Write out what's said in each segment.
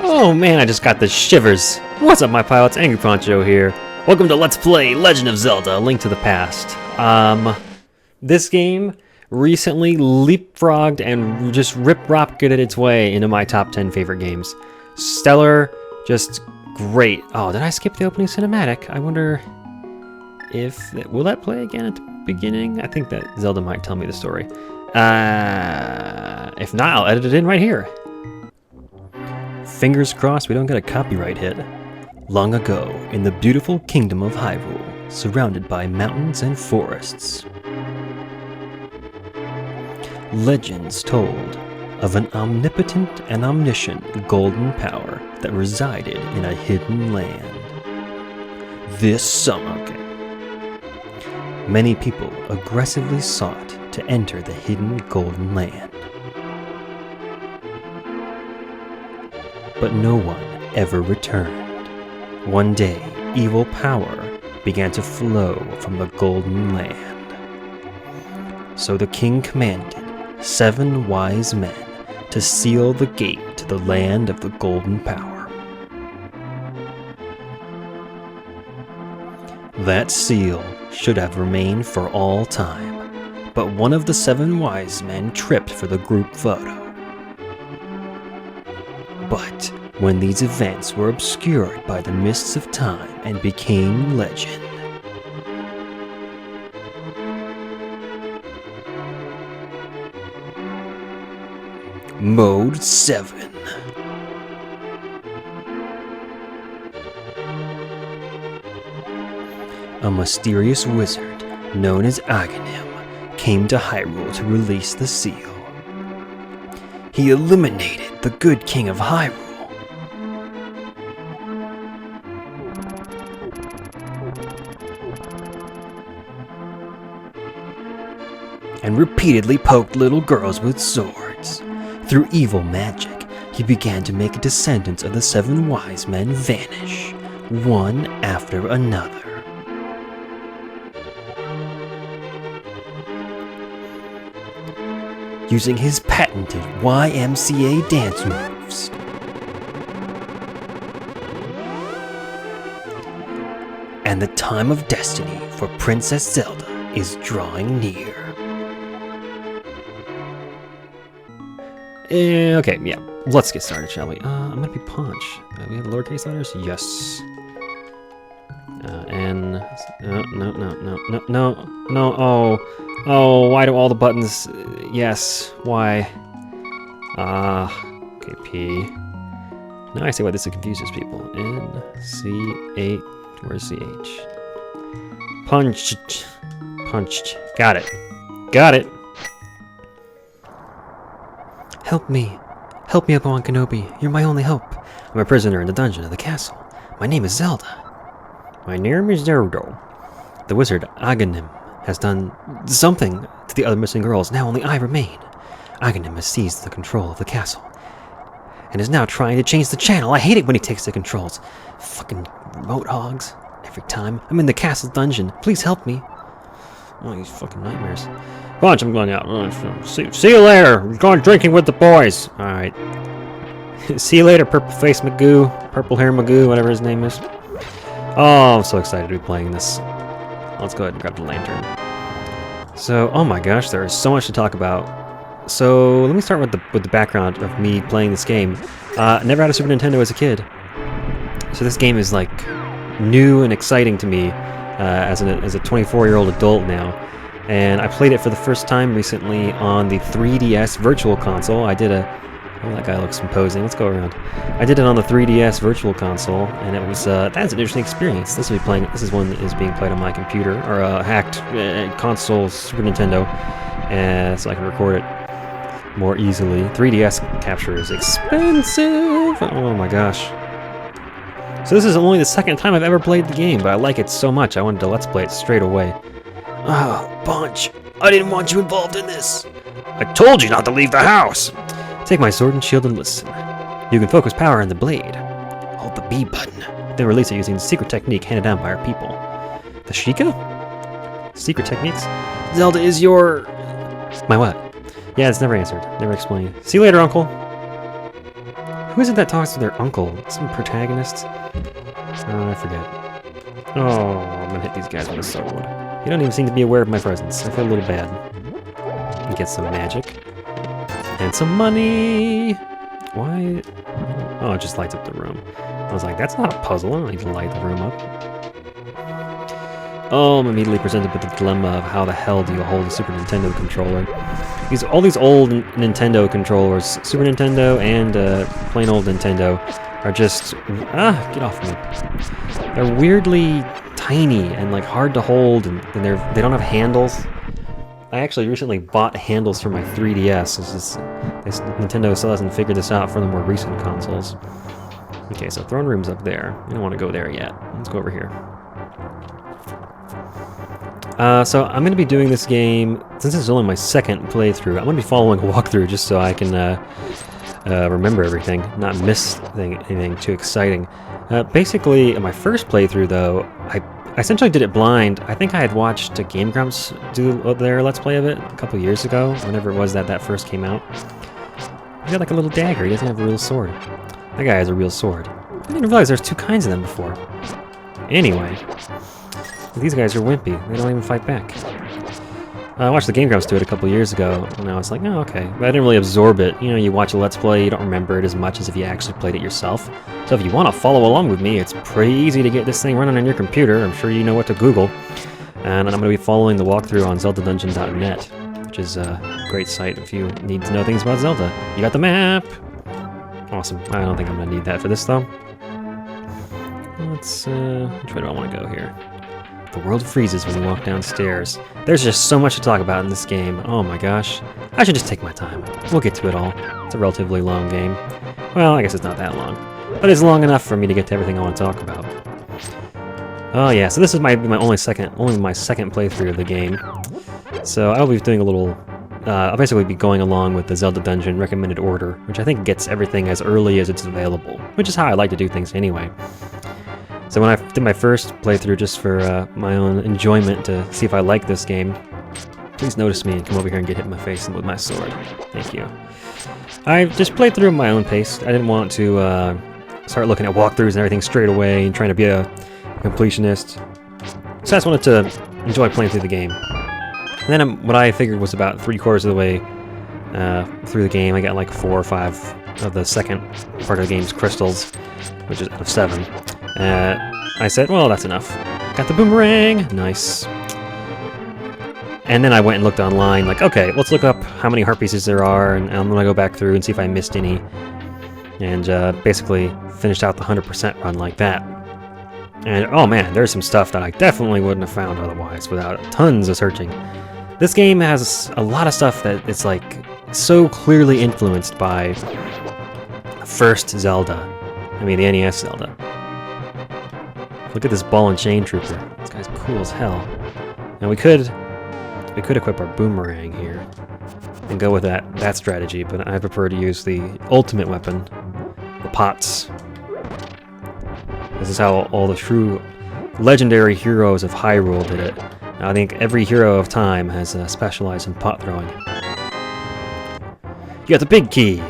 Oh man, I just got the shivers. What's up, my pilots? Angryponcho here. Welcome to Let's Play Legend of Zelda: A Link to the Past. This game recently leapfrogged and just rip-rocketed its way into my top 10 favorite games. Stellar, just great. Oh, did I skip the opening cinematic? I wonder if... Will that play again at the beginning? I think that Zelda might tell me the story. If not, I'll edit it in right here. Fingers crossed we don't get a copyright hit. Long ago, in the beautiful kingdom of Hyrule, surrounded by mountains and forests, legends told of an omnipotent and omniscient golden power that resided in a hidden land. This summer, many people aggressively sought to enter the hidden golden land. But no one ever returned. One day, evil power began to flow from the golden land. So the king commanded 7 wise men to seal the gate to the land of the golden power. That seal should have remained for all time, but one of the 7 wise men tripped for the group photo. But when these events were obscured by the mists of time and became legend, Mode 7. A mysterious wizard known as Aghanim came to Hyrule to release the seal. He eliminated the good king of Hyrule. And repeatedly poked little girls with swords. Through evil magic, he began to make descendants of the 7 wise men vanish, one after another. Using his patented YMCA dance moves. And the time of destiny for Princess Zelda is drawing near. Okay, yeah, let's get started, shall we? I'm gonna be Punch. We have lowercase letters? Yes. N. No. Oh, why do all the buttons... Yes, why? Okay, P. Now I see why this confuses people. N, C, H. Where's CH? Punched. Got it. Help me, Obi-Wan Kenobi. You're my only hope. I'm a prisoner in the dungeon of the castle. My name is Zelda. My name is Zelda. The wizard Aghanim has done something to the other missing girls. Now only I remain. Aghanim has seized the control of the castle and is now trying to change the channel. I hate it when he takes the controls. Fucking remote hogs. Every time I'm in the castle dungeon. Please help me. Oh, these fucking nightmares. Bunch, I'm going out. See you later. I'm going drinking with the boys. Alright. See you later, purple face Magoo. Purple hair Magoo, whatever his name is. Oh, I'm so excited to be playing this. Let's go ahead and grab the lantern. So, oh my gosh, there is so much to talk about. So, let me start with the background of me playing this game. Never had a Super Nintendo as a kid. So this game is like new and exciting to me as a 24-year-old adult now. And I played it for the first time recently on the 3DS Virtual Console. I did a... Oh, that guy looks imposing. Let's go around. I did it on the 3DS Virtual Console, and it was... that's an interesting experience. This is one that is being played on my computer, or a hacked console, Super Nintendo, so I can record it more easily. 3DS capture is expensive! Oh my gosh. So this is only the second time I've ever played the game, but I like it so much I wanted to Let's Play it straight away. Oh, Bunch, I didn't want you involved in this. I told you not to leave the house. Take my sword and shield and listen. You can focus power on the blade. Hold the B button, then release it using the secret technique handed down by our people. The Sheikah? Secret techniques? Zelda is your... My what? Yeah, it's never answered. Never explained. See you later, Uncle. Who is it that talks to their uncle? Some protagonist? Oh, I forget. Oh, I'm gonna hit these guys with a sword. You don't even seem to be aware of my presence. I feel a little bad. And get some magic. And some money! Why? Oh, it just lights up the room. I was like, that's not a puzzle. I don't need to light the room up. Oh, I'm immediately presented with the dilemma of how the hell do you hold a Super Nintendo controller. All these old Nintendo controllers, Super Nintendo and plain old Nintendo, are just... get off me. They're weirdly tiny and like hard to hold, and they don't have handles. I actually recently bought handles for my 3DS. Nintendo still hasn't figured this out for the more recent consoles. Okay, so throne room's up there. We don't want to go there yet. Let's go over here. So I'm going to be doing this game, since this is only my second playthrough, I'm going to be following a walkthrough just so I can remember everything, not miss anything too exciting. Basically, in my first playthrough, though, I essentially did it blind. I think I had watched Game Grumps do their Let's Play of it a couple years ago, whenever it was that first came out. He's got like a little dagger, he doesn't have a real sword. That guy has a real sword. I didn't realize there's two kinds of them before. Anyway. These guys are wimpy. They don't even fight back. I watched the Game Grumps do it a couple years ago, and I was like, oh, okay. But I didn't really absorb it. You know, you watch a Let's Play, you don't remember it as much as if you actually played it yourself. So if you want to follow along with me, it's pretty easy to get this thing running on your computer. I'm sure you know what to Google. And I'm going to be following the walkthrough on ZeldaDungeon.net, which is a great site if you need to know things about Zelda. You got the map! Awesome. I don't think I'm going to need that for this, though. Let's, which way do I want to go here? The world freezes when you walk downstairs. There's just so much to talk about in this game. Oh my gosh. I should just take my time. We'll get to it all. It's a relatively long game. Well, I guess it's not that long. But it's long enough for me to get to everything I want to talk about. Oh yeah, so this is my only my second playthrough of the game. So I'll be doing a little... I'll basically be going along with the Zelda Dungeon recommended order, which I think gets everything as early as it's available, which is how I like to do things anyway. So when I did my first playthrough just for my own enjoyment to see if I like this game, please notice me and come over here and get hit in my face with my sword. Thank you. I just played through at my own pace. I didn't want to start looking at walkthroughs and everything straight away and trying to be a completionist. So I just wanted to enjoy playing through the game. And then what I figured was about 3/4 of the way through the game, I got like 4 or 5 of the second part of the game's crystals, which is out of 7. I said, well, that's enough. Got the boomerang! Nice. And then I went and looked online, like, okay, let's look up how many heart pieces there are, and I'm gonna go back through and see if I missed any. And basically finished out the 100% run like that. And oh man, there's some stuff that I definitely wouldn't have found otherwise without tons of searching. This game has a lot of stuff that it's like so clearly influenced by the first Zelda. I mean, the NES Zelda. Look at this ball and chain trooper. This guy's cool as hell. Now we could equip our boomerang here and go with that strategy, but I prefer to use the ultimate weapon, the pots. This is how all the true legendary heroes of Hyrule did it. Now, I think every hero of time has specialized in pot throwing. You got the big key!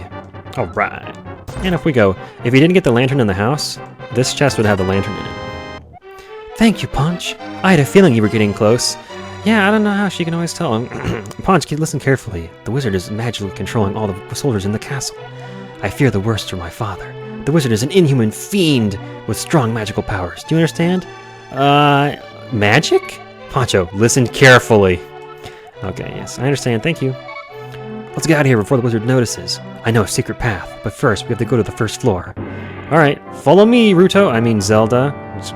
Alright. And if we go, if you didn't get the lantern in the house, this chest would have the lantern in it. Thank you, Punch. I had a feeling you were getting close. Yeah, I don't know how she can always tell. Punch, listen carefully. The wizard is magically controlling all the soldiers in the castle. I fear the worst for my father. The wizard is an inhuman fiend with strong magical powers. Do you understand? Magic? Poncho, listen carefully. Okay, yes, I understand. Thank you. Let's get out of here before the wizard notices. I know a secret path, but first we have to go to the first floor. Alright, follow me, Ruto. I mean, Zelda.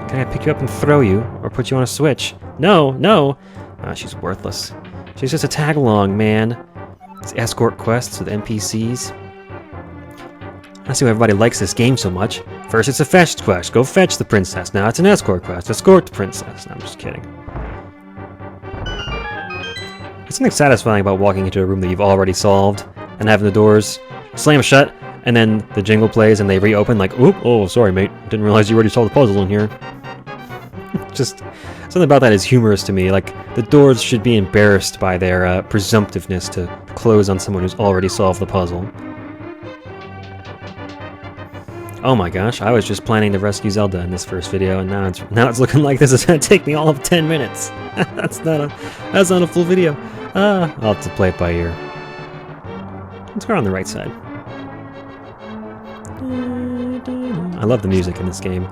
Can I pick you up and throw you? Or put you on a switch? No, no! She's worthless. She's just a tag-along, man. It's escort quests with NPCs. I see why everybody likes this game so much. First it's a fetch quest. Go fetch the princess. Now it's an escort quest. Escort the princess. No, I'm just kidding. There's something satisfying about walking into a room that you've already solved and having the doors slam shut, and then the jingle plays and they reopen like, oop, oh, sorry, mate. Didn't realize you already solved the puzzle in here. Just something about that is humorous to me. Like, the doors should be embarrassed by their presumptiveness to close on someone who's already solved the puzzle. Oh my gosh, I was just planning to rescue Zelda in this first video, and now it's looking like this is gonna take me all of 10 minutes. That's not a full video. I'll have to play it by ear. Let's go on the right side. I love the music in this game.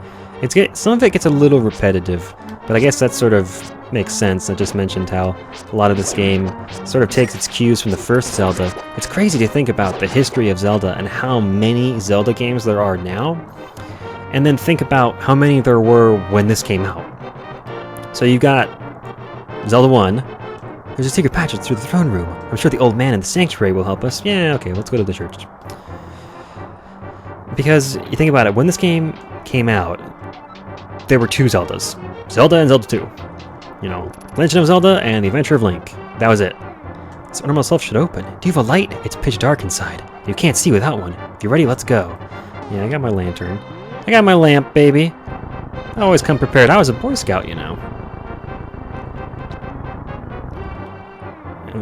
Some of it gets a little repetitive, but I guess that sort of makes sense. I just mentioned how a lot of this game sort of takes its cues from the first Zelda. It's crazy to think about the history of Zelda and how many Zelda games there are now, and then think about how many there were when this came out. So you got Zelda 1. There's a secret passage through the throne room. I'm sure the old man in the sanctuary will help us. Yeah, okay, let's go to the church. Because you think about it, when this game came out, there were 2 Zeldas. Zelda and Zelda 2. You know, Legend of Zelda and The Adventure of Link. That was it. This normal self should open. Do you have a light? It's pitch dark inside. You can't see without one. If you're ready, let's go. Yeah, I got my lantern. I got my lamp, baby. I always come prepared. I was a Boy Scout, you know.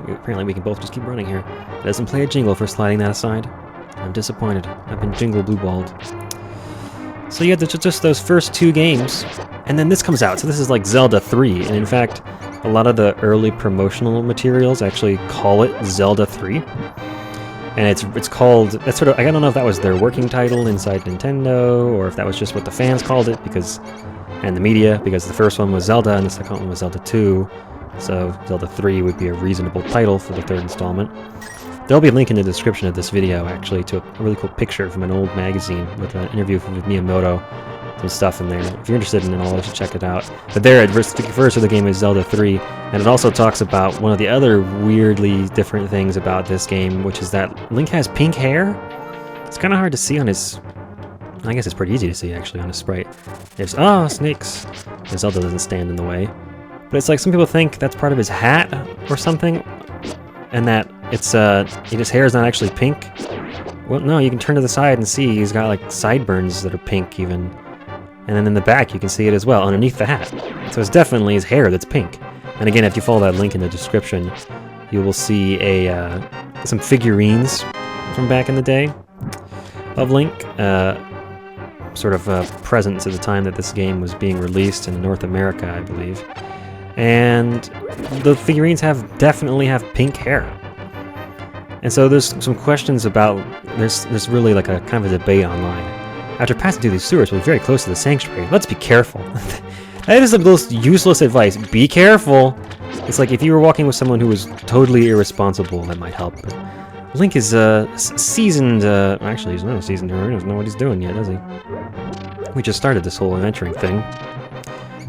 Apparently we can both just keep running here. It doesn't play a jingle for sliding that aside. I'm disappointed. I've been jingle blue-balled. So you have just those first 2 games, and then this comes out. So this is like Zelda 3, and in fact, a lot of the early promotional materials actually call it Zelda 3. And it's called, that's sort of, I don't know if that was their working title inside Nintendo, or if that was just what the fans called it, and the media, because the first one was Zelda, and the second one was Zelda 2. So Zelda 3 would be a reasonable title for the 3rd installment. There'll be a link in the description of this video, actually, to a really cool picture from an old magazine with an interview with Miyamoto. Some stuff in there. If you're interested in it, I'll let you check it out. But there, it refers to the game as Zelda 3, and it also talks about one of the other weirdly different things about this game, which is that Link has pink hair. It's kind of hard to see on his... I guess it's pretty easy to see, actually, on his sprite. There's... oh, snakes! And Zelda doesn't stand in the way. But it's like some people think that's part of his hat or something, and that it's his hair is not actually pink. Well, no, you can turn to the side and see he's got like sideburns that are pink even, and then in the back you can see it as well underneath the hat. So it's definitely his hair that's pink. And again, if you follow that link in the description, you will see some figurines from back in the day of Link, sort of presents at the time that this game was being released in North America, I believe. And the figurines definitely have pink hair. And so there's some questions about, there's really like a kind of a debate online. After passing through these sewers, we're very close to the sanctuary. Let's be careful. That is the most useless advice. Be careful. It's like if you were walking with someone who was totally irresponsible, that might help. But Link is seasoned, actually he's not a seasoned hero. He doesn't know what he's doing yet, does he? We just started this whole adventuring thing.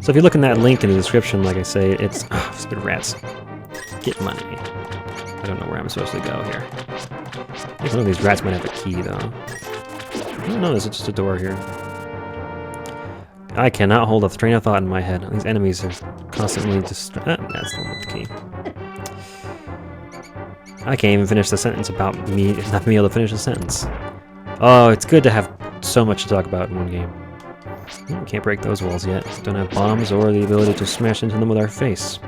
So if you look in that link in the description, like I say, it's... oh, stupid rats. Get money. I don't know where I'm supposed to go here. I think one of these rats might have a key, though. I don't know, there's just a door here. I cannot hold a train of thought in my head. These enemies are constantly that's the one with the key. I can't even finish the sentence about me not being able to finish a sentence. Oh, it's good to have so much to talk about in one game. Can't break those walls yet. Don't have bombs or the ability to smash into them with our face.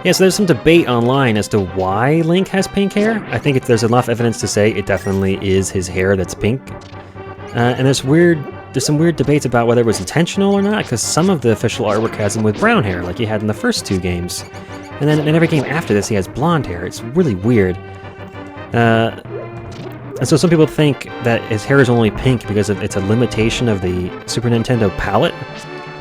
Yeah, so there's some debate online as to why Link has pink hair. I think there's enough evidence to say it definitely is his hair that's pink. And there's some weird debates about whether it was intentional or not, because some of the official artwork has him with brown hair, like he had in the first 2 games. And then in every game after this, he has blonde hair. It's really weird. And so some people think that his hair is only pink because it's a limitation of the Super Nintendo palette.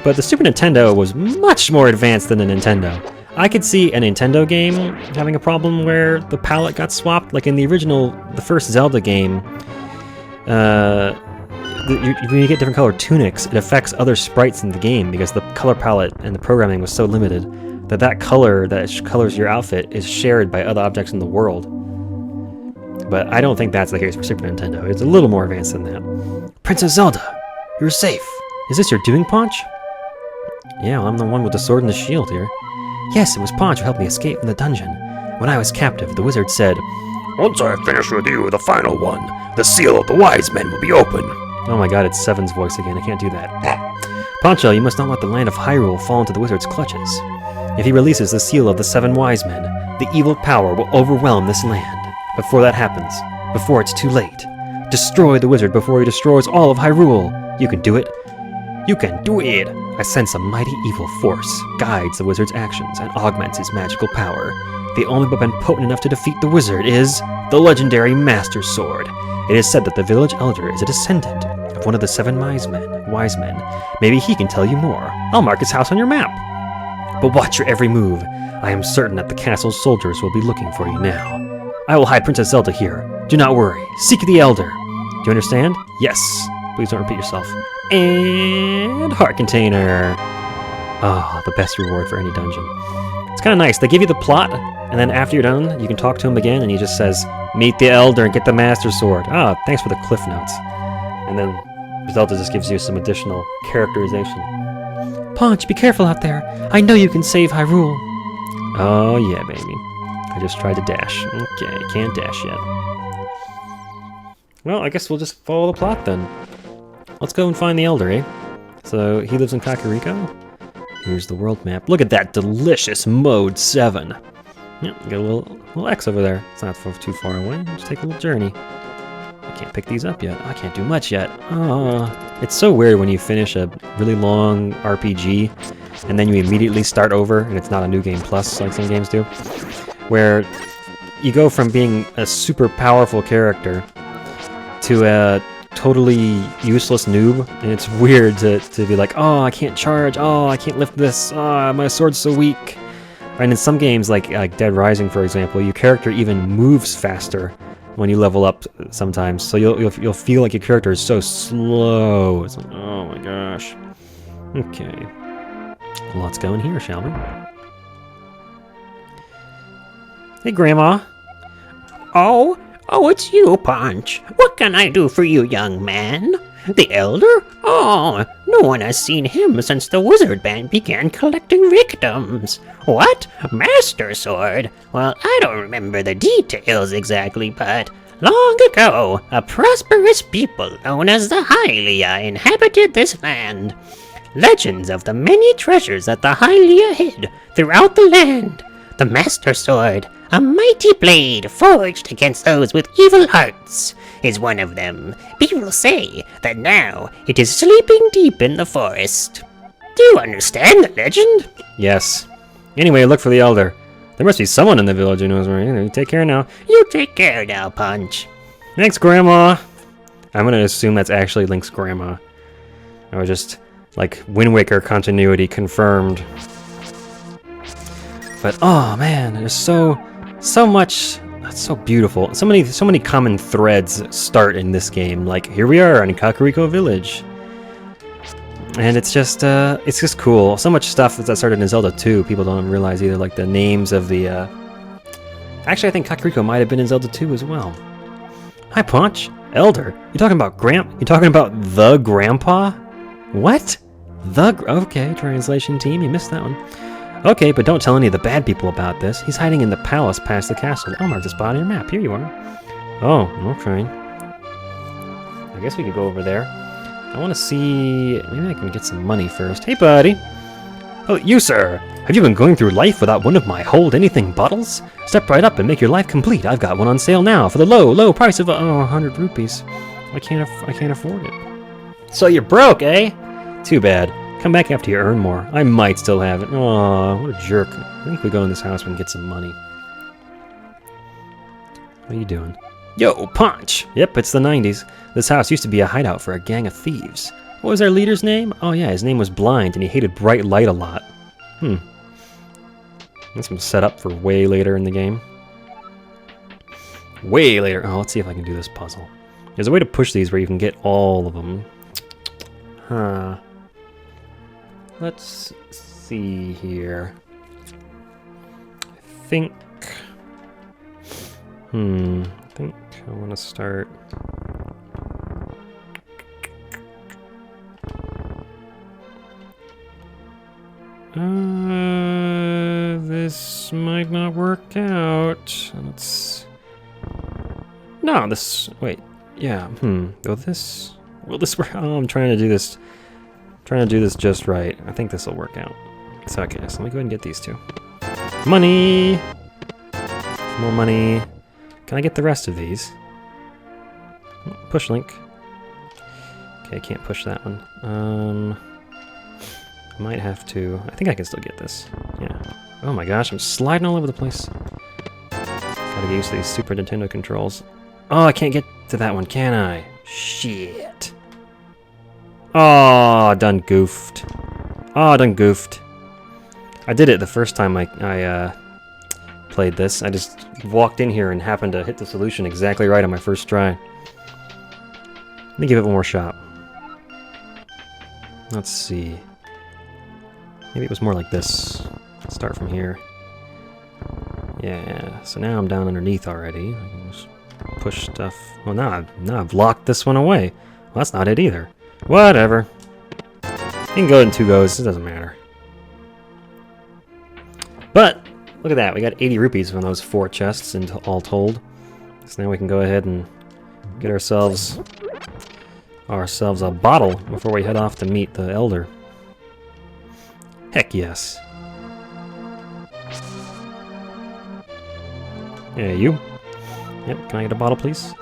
But the Super Nintendo was much more advanced than the Nintendo. I could see a Nintendo game having a problem where the palette got swapped. Like in the first Zelda game, when you get different colored tunics, it affects other sprites in the game because the color palette and the programming was so limited that color that colors your outfit is shared by other objects in the world. But I don't think that's the case for Super Nintendo. It's a little more advanced than that. Princess Zelda, you're safe. Is this your doing, Ponch? Yeah, well, I'm the one with the sword and the shield here. Yes, it was Ponch who helped me escape from the dungeon. When I was captive, the wizard said, "Once I finish with you, the final one, the seal of the wise men will be open." Oh my god, it's Seven's voice again. I can't do that. Poncho, you must not let the land of Hyrule fall into the wizard's clutches. If he releases the seal of the 7 wise men, the evil power will overwhelm this land. Before that happens, before it's too late. Destroy the wizard before he destroys all of Hyrule. You can do it. You can do it! I sense a mighty evil force guides the wizard's actions and augments his magical power. The only weapon potent enough to defeat the wizard is the legendary Master Sword. It is said that the village elder is a descendant of one of the 7 wise men. Maybe he can tell you more. I'll mark his house on your map. But watch your every move. I am certain that the castle's soldiers will be looking for you now. I will hide Princess Zelda here. Do not worry. Seek the elder. Do you understand? Yes. Please don't repeat yourself. And heart container. Oh, the best reward for any dungeon. It's kind of nice. They give you the plot, and then after you're done, you can talk to him again, and he just says, meet the elder and get the Master Sword. Ah, thanks for the cliff notes. And then Zelda just gives you some additional characterization. Ponch, be careful out there. I know you can save Hyrule. Oh, yeah, baby. I just tried to dash. Okay, can't dash yet. Well, I guess we'll just follow the plot then. Let's go and find the elder, eh? So, he lives in Kakariko. Here's the world map. Look at that delicious Mode 7. Yeah, got a little X over there. It's not too far away. Just take a little journey. I can't pick these up yet. I can't do much yet. Oh, it's so weird when you finish a really long RPG and then you immediately start over and it's not a New Game Plus like some games do. Where you go from being a super powerful character to a totally useless noob, and it's weird to be like, oh, I can't charge, oh, I can't lift this, oh, my sword's so weak. And in some games, like Dead Rising, for example, your character even moves faster when you level up sometimes, so you'll feel like your character is so slow. It's like, oh my gosh. Okay. Well, let's go in here, shall we? Hey, Grandma. Oh, it's you, Ponch. What can I do for you, young man? The elder? Oh, no one has seen him since the wizard band began collecting victims. What? Master Sword? Well, I don't remember the details exactly, but long ago, a prosperous people known as the Hylia inhabited this land. Legends of the many treasures that the Hylia hid throughout the land. The Master Sword, a mighty blade forged against those with evil hearts, is one of them. People say that now it is sleeping deep in the forest. Do you understand the legend? Yes. Anyway, look for the elder. There must be someone in the village who knows where he is. You take care now. You take care now, Ponch. Thanks, Grandma. I'm gonna assume that's actually Link's grandma. I was just, like, Wind Waker continuity confirmed. But oh man, there's so much. That's so beautiful. So many common threads start in this game. Like here we are in Kakariko Village, and it's just cool. So much stuff that started in Zelda 2. People don't realize either. Like the names of the. Actually, I think Kakariko might have been in Zelda 2 as well. Hi, Ponch. Elder. You talking about You talking about the grandpa? What? Okay, translation team. You missed that one. Okay, but don't tell any of the bad people about this. He's hiding in the palace past the castle. I'll mark the spot on your map. Here you are. Oh, okay. I guess we could go over there. I want to see... Maybe I can get some money first. Hey, buddy. Oh, you, sir. Have you been going through life without one of my Hold Anything bottles? Step right up and make your life complete. I've got one on sale now for the low price of 100 rupees. I can't afford it. So you're broke, eh? Too bad. Come back after you earn more. I might still have it. Aw, what a jerk. I think we go in this house and get some money. What are you doing? Yo, Ponch! Yep, it's the 90s. This house used to be a hideout for a gang of thieves. What was our leader's name? Oh yeah, his name was Blind, and he hated bright light a lot. That's been set up for way later in the game. Way later. Oh, let's see if I can do this puzzle. There's a way to push these where you can get all of them. Huh. Let's see here. I think I want to start. This might not work out. Wait. Yeah. Will this work? Oh, I'm trying to do this. Trying to do this just right. I think this will work out. So, okay, so let me go ahead and get these two. Money! More money. Can I get the rest of these? Push link. Okay, I can't push that one. I might have to... I think I can still get this. Yeah. Oh my gosh, I'm sliding all over the place. Gotta get used to these Super Nintendo controls. Oh, I can't get to that one, can I? Shit. Oh, done goofed. Oh, done goofed. I did it the first time I played this. I just walked in here and happened to hit the solution exactly right on my first try. Let me give it one more shot. Let's see. Maybe it was more like this. Start from here. Yeah, so now I'm down underneath already. I can just push stuff. Well, now I've locked this one away. Well, that's not it either. Whatever. You can go in 2 goes. It doesn't matter. But look at that. We got 80 rupees from those 4 chests, and all told. So now we can go ahead and get ourselves a bottle before we head off to meet the elder. Heck yes. Yeah, you. Yep, can I get a bottle, please?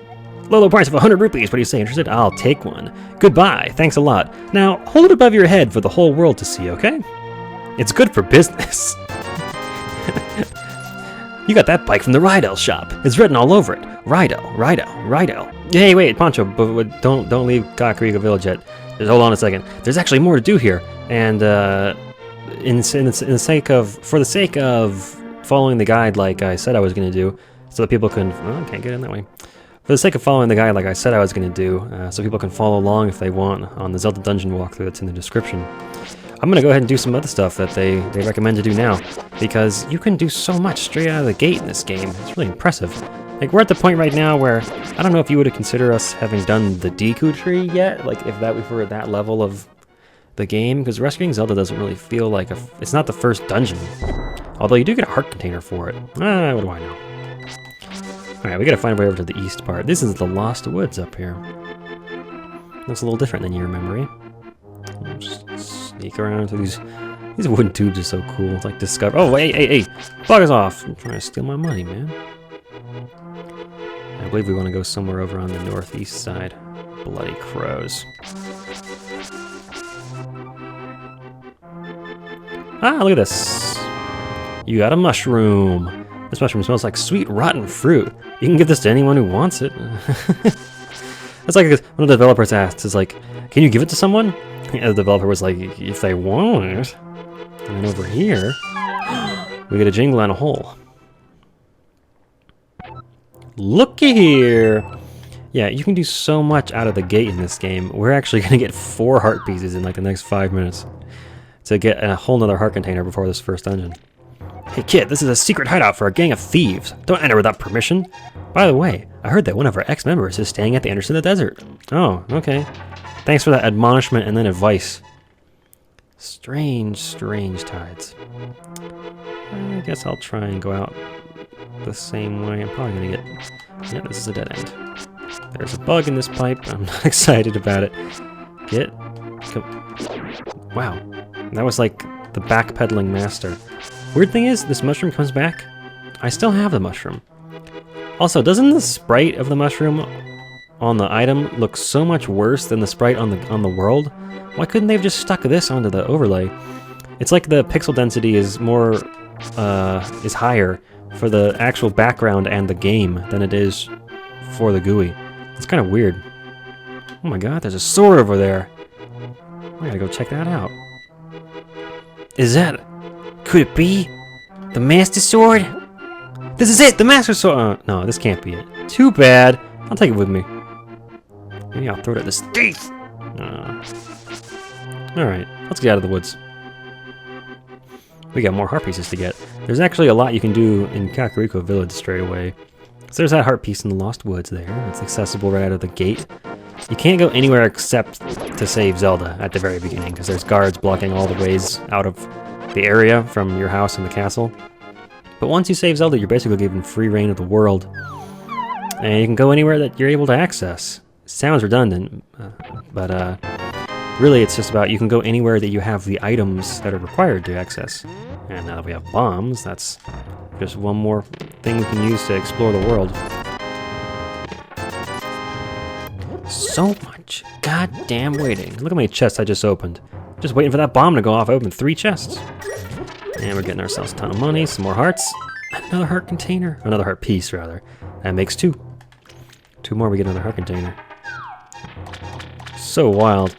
Low, low price of 100 rupees. What do you say? Interested? I'll take one. Goodbye. Thanks a lot. Now, hold it above your head for the whole world to see, okay? It's good for business. You got that bike from the Rydell shop. It's written all over it. Rydell. Hey, wait, Poncho, but don't leave Kakariko Village yet. Just hold on a second. There's actually more to do here, and for the sake of following the guide like I said I was going to do, so that people can... Oh, I can't get in that way. For the sake of following the guide like I said I was going to do, so people can follow along if they want on the Zelda dungeon walkthrough that's in the description, I'm going to go ahead and do some other stuff that they recommend to do now, because you can do so much straight out of the gate in this game. It's really impressive. Like, we're at the point right now where, I don't know if you would consider us having done the Deku tree yet, like if we were at that level of the game, because rescuing Zelda doesn't really feel like it's not the first dungeon. Although you do get a heart container for it. What do I know? Alright, we gotta find a way over to the east part. This is the Lost Woods up here. Looks a little different than your memory. I'll just sneak around to these wooden tubes are so cool. It's like discover. Oh, hey! Bug us off! I'm trying to steal my money, man. I believe we want to go somewhere over on the northeast side. Bloody crows. Ah, look at this. You got a mushroom. This mushroom smells like sweet, rotten fruit. You can give this to anyone who wants it. That's like one of the developers asked, is like, can you give it to someone? And the developer was like, if they want it. And then over here, we get a jingle and a hole. Looky here. Yeah, you can do so much out of the gate in this game. We're actually going to get 4 heart pieces in like the next 5 minutes to get a whole nother heart container before this first dungeon. Hey kid, this is a secret hideout for a gang of thieves. Don't enter without permission. By the way, I heard that one of our ex-members is staying at the entrance of the desert. Oh, okay. Thanks for that admonishment and then advice. Strange tides. I guess I'll try and go out the same way. I'm probably gonna get... Yeah, this is a dead end. There's a bug in this pipe. I'm not excited about it. Wow. That was like the backpedaling master. Weird thing is, this mushroom comes back. I still have the mushroom. Also, doesn't the sprite of the mushroom on the item look so much worse than the sprite on the world? Why couldn't they have just stuck this onto the overlay? It's like the pixel density is is higher for the actual background and the game than it is for the GUI. It's kind of weird. Oh my god, there's a sword over there. I gotta go check that out. Is that... Could it be the Master Sword? This is it, the Master Sword! No, this can't be it. Too bad. I'll take it with me. Maybe I'll throw it at this thief. Alright, let's get out of the woods. We got more heart pieces to get. There's actually a lot you can do in Kakariko Village straight away. So there's that heart piece in the Lost Woods there. It's accessible right out of the gate. You can't go anywhere except to save Zelda at the very beginning, because there's guards blocking all the ways out of the area from your house and the castle. But once you save Zelda, you're basically given free reign of the world. And you can go anywhere that you're able to access. Sounds redundant, but really it's just about you can go anywhere that you have the items that are required to access. And now that we have bombs, that's just one more thing we can use to explore the world. So much goddamn waiting. Look how many chests I just opened. Just waiting for that bomb to go off. I opened 3 chests. And we're getting ourselves a ton of money, some more hearts. Another heart container. Another heart piece, rather. That makes 2. 2 more, we get another heart container. So wild.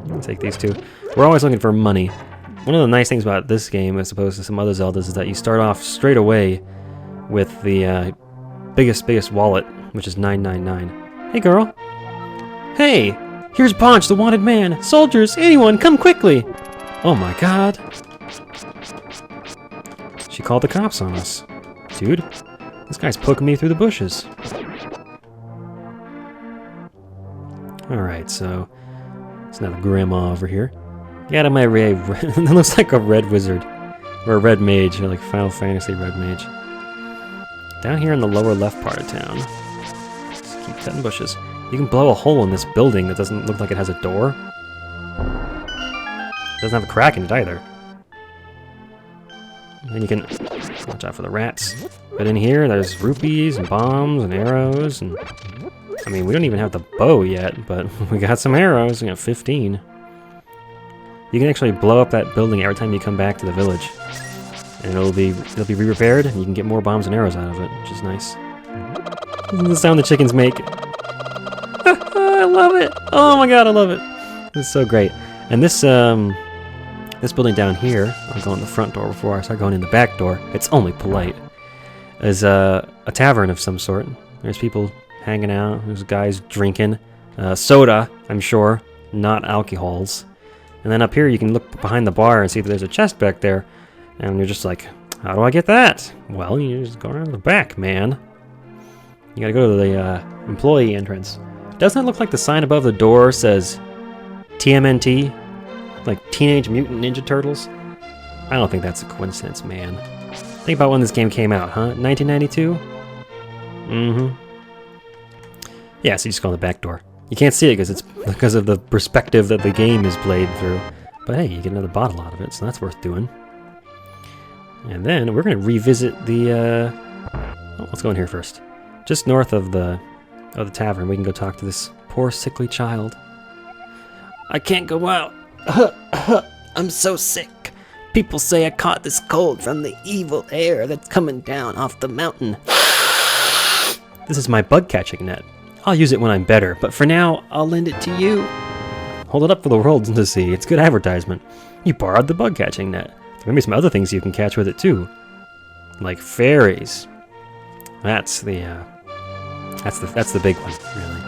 I'll take these 2. We're always looking for money. One of the nice things about this game, as opposed to some other Zeldas, is that you start off straight away with the biggest wallet, which is 999. Hey, girl. Hey! Here's Ponch, the wanted man! Soldiers! Anyone, come quickly! Oh my god. She called the cops on us. Dude, this guy's poking me through the bushes. Alright, so it's another grandma over here. Get out of my way. That looks like a red wizard. Or a red mage, like Final Fantasy red mage. Down here in the lower left part of town. Just keep cutting bushes. You can blow a hole in this building that doesn't look like it has a door. It doesn't have a crack in it either. And you can watch out for the rats. But in here, there's rupees and bombs and arrows and... I mean, we don't even have the bow yet, but we got some arrows. We got 15. You can actually blow up that building every time you come back to the village. And it'll be re-repaired, and you can get more bombs and arrows out of it, which is nice. This is the sound the chickens make. I love it! Oh my god, I love it! It's so great. And this this building down here, I'll go in the front door before I start going in the back door. It's only polite. Is a tavern of some sort. There's people hanging out. There's guys drinking soda, I'm sure, not alcohols. And then up here, you can look behind the bar and see that there's a chest back there. And you're just like, how do I get that? Well, you just go around the back, man. You gotta go to the employee entrance. Doesn't it look like the sign above the door says TMNT? Like Teenage Mutant Ninja Turtles? I don't think that's a coincidence, man. Think about when this game came out, huh? 1992? Mm-hmm. Yeah, so you just go in the back door. You can't see it because of the perspective that the game is played through. But hey, you get another bottle out of it, so that's worth doing. And then we're going to revisit the... Oh, let's go in here first. Just north of the tavern, we can go talk to this poor sickly child. I can't go out. I'm so sick. People say I caught this cold from the evil air that's coming down off the mountain. This is my bug catching net. I'll use it when I'm better, but for now, I'll lend it to you. Hold it up for the world to see. It's good advertisement. You borrowed the bug catching net. There may be some other things you can catch with it too, like fairies. That's the big one, really.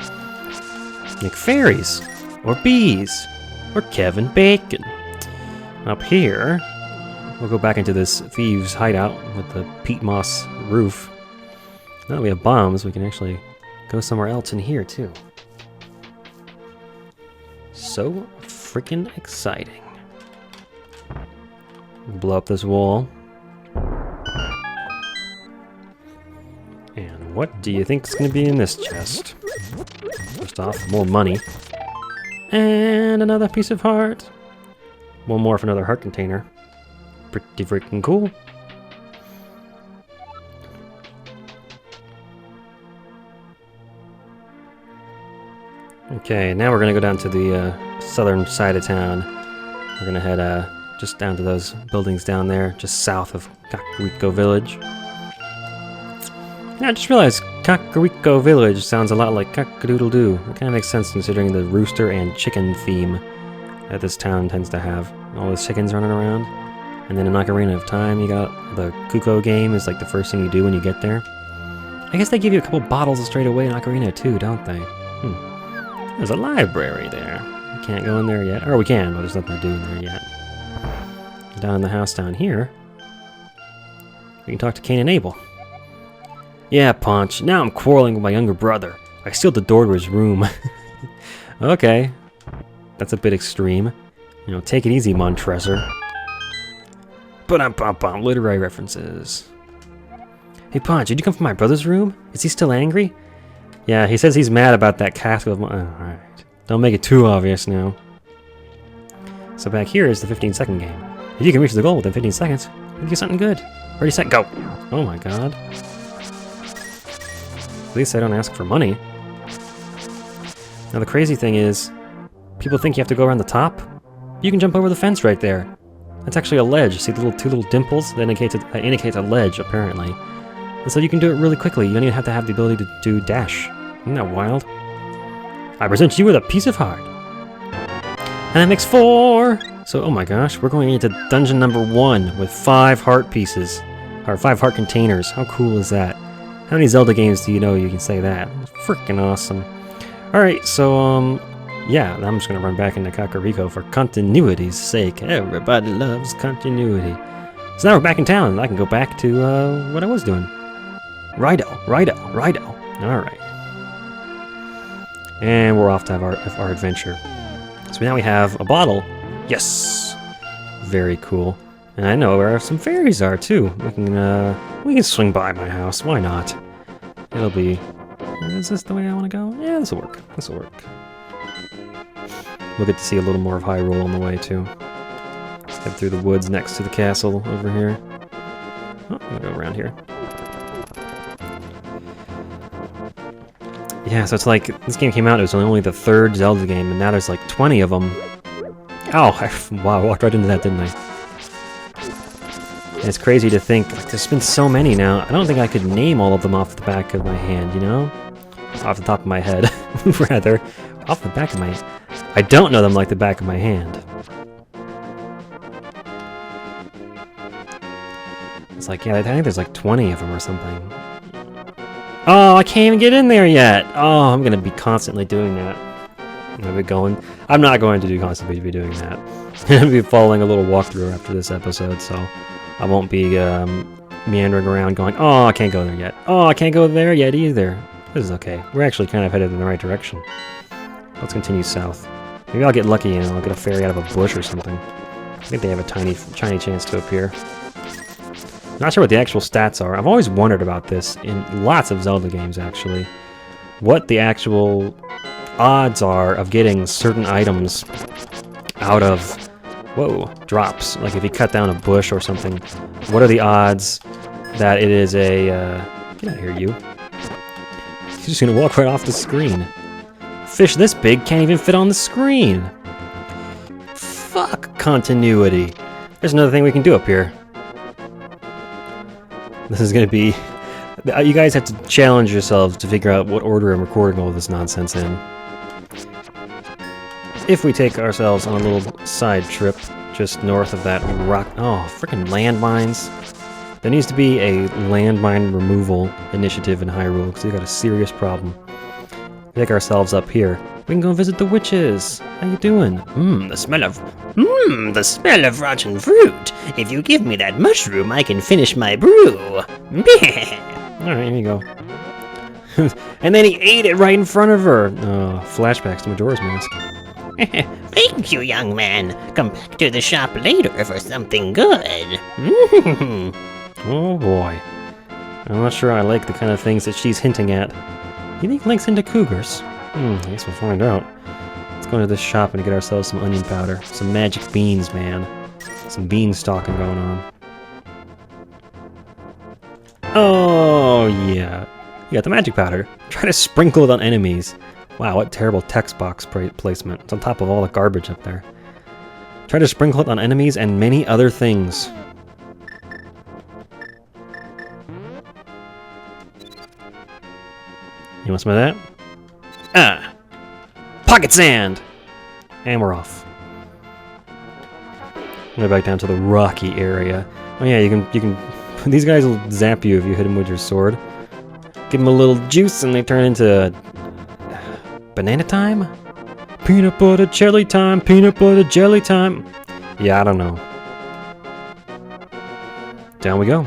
Like fairies, or bees, or Kevin Bacon. Up here, we'll go back into this thieves' hideout with the peat moss roof. Now that we have bombs, we can actually go somewhere else in here too. So freaking exciting. Blow up this wall. And what do you think is going to be in this chest? First off, more money. And another piece of heart. One more for another heart container. Pretty freaking cool. Okay, now we're going to go down to the southern side of town. We're going to head just down to those buildings down there, just south of Kakariko Village. Yeah, I just realized Kakariko Village sounds a lot like Cock-a-doodle-doo. It kind of makes sense considering the rooster and chicken theme that this town tends to have. All those chickens running around. And then in Ocarina of Time, you got the Kuko game is like the first thing you do when you get there. I guess they give you a couple bottles straight away in Ocarina too, don't they? There's a library there. We can't go in there yet. Or we can, but there's nothing to do in there yet. Down in the house down here, we can talk to Cain and Abel. Yeah, Ponch, now I'm quarreling with my younger brother. I sealed the door to his room. Okay. That's a bit extreme. You know, take it easy, Montresor. But literary references. Hey, Ponch, did you come from my brother's room? Is he still angry? Yeah, he says he's mad about that cask of... Alright. Don't make it too obvious now. So back here is the 15-second game. If you can reach the goal within 15 seconds, you get something good. Ready, set, go. Oh my god. At least I don't ask for money. Now the crazy thing is, people think you have to go around the top. You can jump over the fence right there. That's actually a ledge. See the two little dimples? That indicates a ledge, apparently. And so you can do it really quickly. You don't even have to have the ability to do dash. Isn't that wild? I present you with a piece of heart. And that makes 4! So, oh my gosh, we're going into dungeon number 1 with 5 heart pieces. Or 5 heart containers. How cool is that? How many Zelda games do you know you can say that? It's freaking awesome. Alright, so, yeah, I'm just gonna run back into Kakariko for continuity's sake. Everybody loves continuity. So now we're back in town, and I can go back to, what I was doing. Rido. Alright. And we're off to have our adventure. So now we have a bottle. Yes! Very cool. And I know where some fairies are, too. We can swing by my house. Why not? It'll be... Is this the way I want to go? Yeah, this'll work. We'll get to see a little more of Hyrule on the way, too. Let's head through the woods next to the castle over here. Oh, I'm gonna go around here. Yeah, so it's like, this game came out, it was only the 3rd Zelda game, and now there's like 20 of them. Ow! Wow, I walked right into that, didn't I? And it's crazy to think, like, there's been so many now, I don't think I could name all of them off the back of my hand, you know? Off the top of my head, rather. Off the back of my... I don't know them like the back of my hand. It's like, yeah, I think there's like 20 of them or something. Oh, I can't even get in there yet! Oh, I'm gonna be constantly doing that. I'm not going to constantly be doing that. I'm gonna be following a little walkthrough after this episode, so I won't be meandering around going, oh, I can't go there yet. Oh, I can't go there yet either. This is okay. We're actually kind of headed in the right direction. Let's continue south. Maybe I'll get lucky and I'll get a fairy out of a bush or something. I think they have a tiny chance to appear. Not sure what the actual stats are. I've always wondered about this in lots of Zelda games, actually. What the actual odds are of getting certain items out of, drops. Like if you cut down a bush or something, what are the odds that it is a, get out of here, you. He's just gonna walk right off the screen. Fish this big can't even fit on the screen. Fuck continuity. There's another thing we can do up here. This is gonna be... You guys have to challenge yourselves to figure out what order I'm recording all this nonsense in. If we take ourselves on a little side trip just north of that rock... Oh, frickin' landmines. There needs to be a landmine removal initiative in Hyrule, because we've got a serious problem. We take ourselves up here. We can go visit the witches. How you doing? The smell of rotten fruit. If you give me that mushroom, I can finish my brew. Alright, here you go. And then he ate it right in front of her. Flashbacks to Majora's Mask. Thank you, young man. Come back to the shop later for something good. Oh boy. I'm not sure I like the kind of things that she's hinting at. You think Link's into cougars? I guess we'll find out. Let's go into this shop and get ourselves some onion powder. Some magic beans, man. Some bean stalking going on. Oh, yeah. You got the magic powder. Try to sprinkle it on enemies. Wow, what terrible text box placement. It's on top of all the garbage up there. Try to sprinkle it on enemies and many other things. You want some of that? Pocket sand! And we're off. Go back down to the rocky area. Oh yeah, you can these guys will zap you if you hit them with your sword. Give them a little juice and they turn into banana time? Peanut butter jelly time, peanut butter jelly time. Yeah, I don't know. Down we go.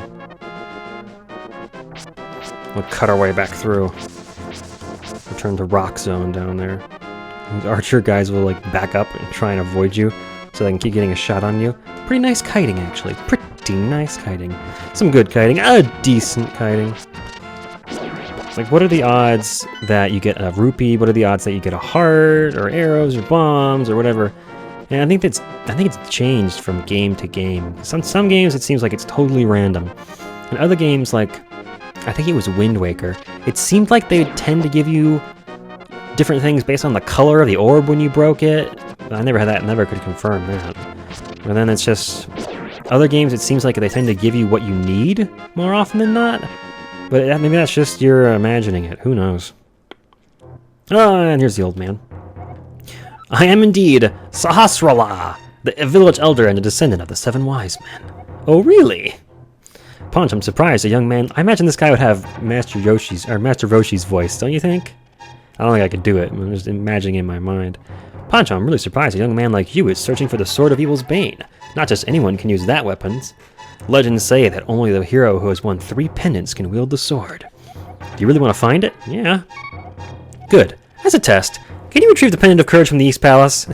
We'll cut our way back through. Return to Rock Zone down there. The archer guys will like back up and try and avoid you so they can keep getting a shot on you. Pretty nice kiting, actually. Pretty nice kiting. Some good kiting. A decent kiting. Like, what are the odds that you get a rupee? What are the odds that you get a heart or arrows or bombs or whatever? And I think it's changed from game to game. Some games it seems like it's totally random. And other games, like I think it was Wind Waker. It seemed like they tend to give you different things based on the color of the orb when you broke it. I never had that, never could confirm that. And then it's just other games, it seems like they tend to give you what you need more often than not. But maybe that's just you're imagining it. Who knows? Oh, and here's the old man. I am indeed Sahasrara, the village elder and a descendant of the 7 wise men. Oh, really? Ponch, I'm surprised. A young man. I imagine this guy would have Master Roshi's voice, don't you think? I don't think I could do it. I'm just imagining in my mind. Ponch, I'm really surprised. A young man like you is searching for the Sword of Evil's Bane. Not just anyone can use that weapon. Legends say that only the hero who has won 3 pendants can wield the sword. Do you really want to find it? Yeah. Good. As a test, can you retrieve the Pendant of Courage from the East Palace?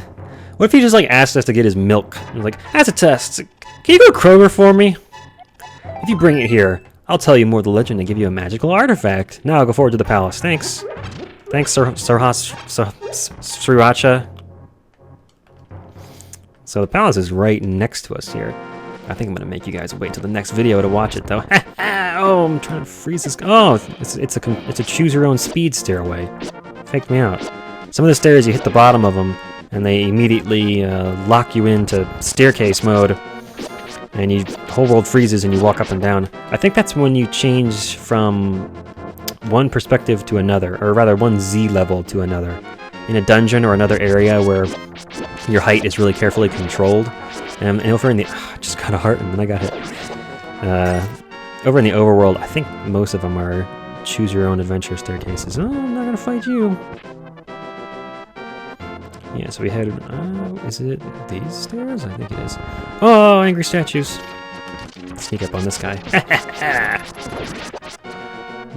What if he just asked us to get his milk? Like, as a test, can you go to Kroger for me? If you bring it here, I'll tell you more of the legend and give you a magical artifact. Now I'll go forward to the palace. Thanks. Thanks, Sriracha. So the palace is right next to us here. I think I'm gonna make you guys wait till the next video to watch it, though. Oh, I'm trying to freeze this. Oh, it's a choose your own speed stairway. Faked me out. Some of the stairs, you hit the bottom of them, and they immediately lock you into staircase mode. And the whole world freezes and you walk up and down. I think that's when you change from one perspective to another, or rather one Z level to another. In a dungeon or another area where your height is really carefully controlled. And over in the... I just got a heart and then I got hit. Over in the overworld, I think most of them are choose your own adventure staircases. Oh, I'm not gonna fight you. Yeah, so we headed... is it these stairs? I think it is. Oh, angry statues. Sneak up on this guy.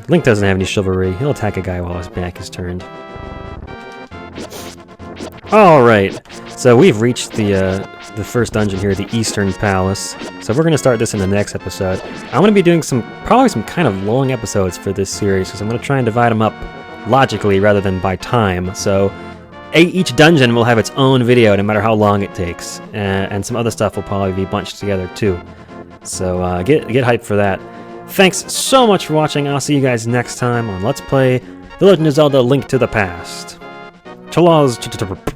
Link doesn't have any chivalry. He'll attack a guy while his back is turned. Alright, so we've reached the first dungeon here, the Eastern Palace. So we're going to start this in the next episode. I'm going to be doing probably some kind of long episodes for this series, because I'm going to try and divide them up logically rather than by time. So each dungeon will have its own video, no matter how long it takes, and some other stuff will probably be bunched together too. So get hyped for that. Thanks so much for watching. I'll see you guys next time on Let's Play The Legend of Zelda: Link to the Past. tLoZ.